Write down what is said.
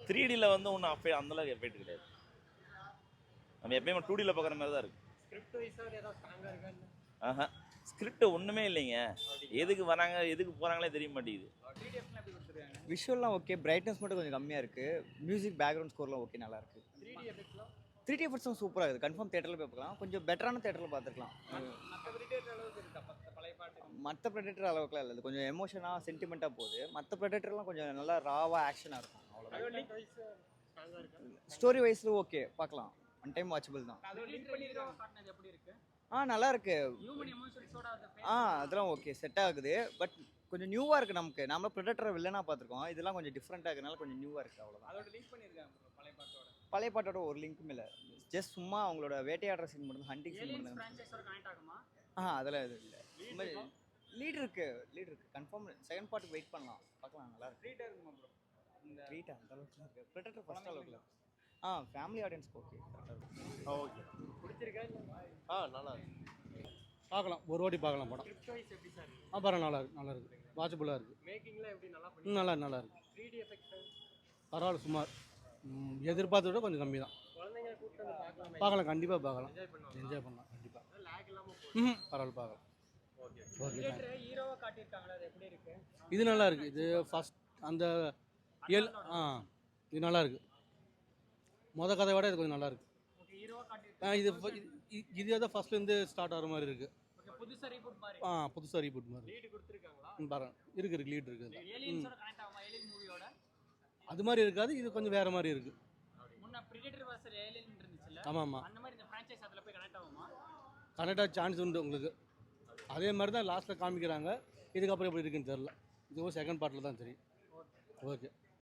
3Dல வந்து ஒன்றும் அந்தளவுக்கு எஃபெக்ட் கிடையாது. நம்ம எப்பயுமே 2Dல பார்க்குற மாதிரி தான் இருக்குது. ஸ்கிரிப்ட் வைஸாக ஏதாவது ஸ்ட்ராங்காக இருக்கா? ஆஹா, ஸ்கிரிப்ட் ஒன்றுமே இல்லைங்க. எதுக்கு வராங்க எதுக்கு போகிறாங்களே தெரிய மாட்டேங்குது. டிடிஎஃப்லாம் எப்படி கொடுத்துருக்காங்க? விஷுவல்லாம் ஓகே, பிரைட்னஸ் மட்டும் கொஞ்சம் கம்மியாக இருக்குது. மியூசிக் பேக்ரவுண்ட் ஸ்கோர்லாம் ஓகே, நல்லா இருக்குது. 3D எஃபெக்ட்லாம் 3D எஃபெக்ட்ஸும் சூப்பராக இருக்குது. கன்ஃபார்ம் தேட்டரில் போய் பார்க்கலாம். கொஞ்சம் பெட்டரான தேட்டரில் பார்த்துக்கலாம். மற்ற ப்ரிடேட்டர் அளவுக்கு இருக்கா? பழைய பாட்டு மற்ற ப்ரெடேட்டர் அளவுக்குலாம் இல்லை, இது கொஞ்சம் எமோஷனாக சென்டிமெண்ட்டாக போகுது. மற்ற ப்ரெடேட்டர்லாம் கொஞ்சம் நல்லா ராவாக ஆக்ஷனாக இருக்கும். அவ்வளோதான். வைஸ் ஸ்ட்ராங்காக இருக்கா? ஸ்டோரி வைஸில் ஓகே, பார்க்கலாம். ஒன் டைம் வாட்சபிள் தான். அது லிங்க் பண்ணிருக்காங்க காட்டினது எப்படி இருக்கு? நல்லா இருக்கு. ஹியூமன் எமோஷன்ஸோட அந்த அதெல்லாம் ஓகே, செட் ஆகுது. பட் கொஞ்சம் நியூவாக இருக்குது நமக்கு. நம்ம ப்ரெடேட்டரை வில்லனாக பார்த்துருக்கோம், இதெல்லாம் கொஞ்சம் டிஃப்ரெண்ட்டாக இருக்கிறனால கொஞ்சம் நியூவாக இருக்குது. அவ்வளோதான். அதோட லிங்க் பண்ணிருக்காங்க பழைய பாட்டோட. பழைய பாட்டோட ஒரு லிங்க்கும் இல்லை. ஜஸ்ட் சும்மா அவங்களோட வேட்டையாடுற சீன் மட்டும், ஹண்டிங் சீன் ஏலியன்ஸ் மட்டும். ஃப்ரான்ச்சைஸோட கனெக்ட் ஆகுமா? அதெல்லாம் எதுவும் இல்லை. லீட் இருக்கு கன்ஃபார்ம். செகண்ட் பார்ட்டுக்கு வெயிட் பண்ணலாம், பார்க்கலாம். நல்லா இருக்கு. ட்ரீட்டா இருக்குமா ப்ரோ? இந்த ட்ரீட் அந்த அளவுக்கு இருக்கு. ப்ரெடேட்டர் ஃபர்ஸ்ட் அளவுக்கு இல்லை. ஃபேமிலி ஆடியன்ஸ்க்கு ஓகே, கரெக்டாக இருக்கும். ஓகே. பிடிச்சிருக்கா? நல்லா இருக்கு. பார்க்கலாம், ஒரு வாட்டி பார்க்கலாம் படம். ஸ்கிரிப்ட் வைஸ் எப்படி சார் இருக்கு? படம் நல்லா இருக்கு, வாட்சபுளாக இருக்குது. மேக்கிங்லாம் எப்படி நல்லா பண்ணி? நல்லா இருக்கு. 3D எஃபெக்ட்ஸ் பரவாயில்ல, சுமார். எதிர்பார்த்தத விட கொஞ்சம் கம்மி தான். குழந்தைங்க கூப்பிட்டு வந்து பார்க்கலாம், கண்டிப்பாக பார்க்கலாம். என்ஜாய் என்ஜாய் பண்ணலாம் கண்டிப்பாக. லேக் இல்லாமல் போகுது. பரவாயில்ல, பார்க்கலாம். ஓகே. தியேட்டர் ஹீரோவா காட்டியிருக்காங்களா? அது எப்படி இருக்கு? இது நல்லா இருக்கு. இது ஃபர்ஸ்ட் அந்த இது நல்லா இருக்கு. கதையை விட இது கொஞ்சம் நல்லா இருக்கு. ஓகே, ஹீரோவா காட்டியிருக்காங்க. இது தான் ஃபர்ஸ்ட்லேருந்து ஸ்டார்ட் ஆகிற மாதிரி இருக்கு. ஓகே, புதுசா ரீபூட் மாதிரி. புதுசாக ரீபூட் மாதிரி லீட் கொடுத்துருக்காங்களா? பரவாயில்ல, இருக்கு லீட் இருக்குது. ஏலியன்ஸோட கனெக்ட் ஆகுமா? ஏலியன் மூவியோட அது மாதிரி இருக்காது, இது கொஞ்சம் வேற மாதிரி இருக்கு. முன்ன பிரெடிட்டர் வர்சஸ் ஏலியன் இருந்துச்சுல, ஆமாம். அந்த மாதிரி இந்த ஃப்ரான்ச்சைஸ் அதில் போய் கனெக்ட் ஆகுமா? கனெக்டாக சான்ஸ் உண்டு உங்களுக்கு. அதே மாதிரி தான் லாஸ்ட்டில் காமிக்கிறாங்க. இதுக்கப்புறம் எப்படி இருக்குன்னு தெரில. இது செகண்ட் பார்ட்டில் தான் சரி. ஓகே.